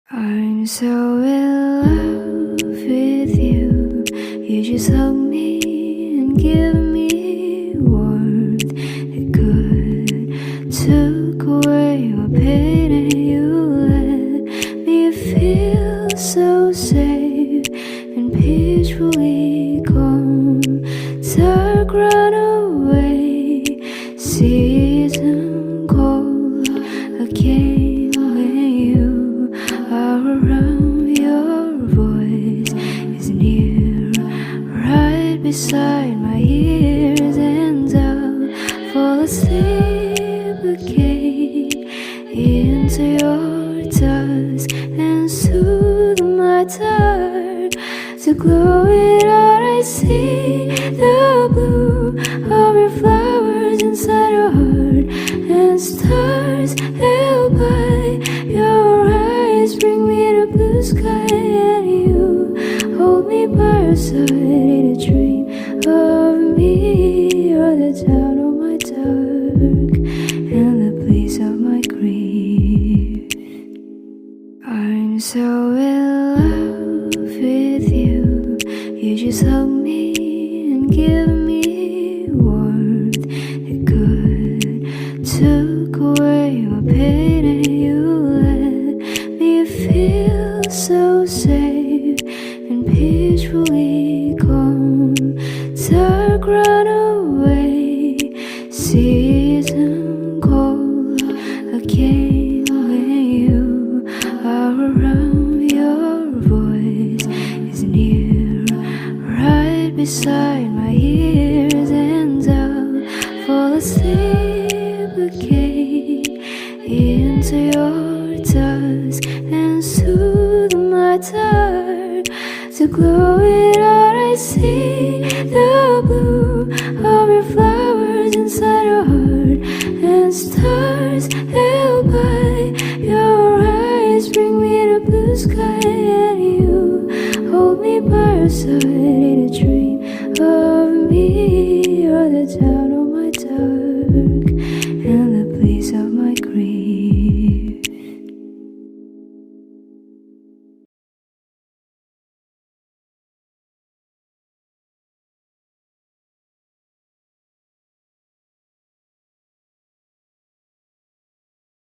I'm so in love with you. You just hug me and give me warmth. It could took away my pain, and you let me feel so safe and peacefully calm. Dark run away, season cold again when you are around. Your voice is near, right beside my ears, and I'll fall asleep again into your dusk and soothe my dark. To glow it out, I see the blue of your flowers inside your heart, and stars held by your eyes bring me to blue sky, and you hold me by your side in a dream of me. You're the town of my dark and the place of my grief. I'm so in love with you. You just hug me and give me warmth. It could took away my pain, and you let me feel so safe and peacefully calm. Dark run away, season cold again when you are around. Your voice is near, right beside my ears, and I'll fall asleep again into your dusk and soothe my dark. To glow it out, I see the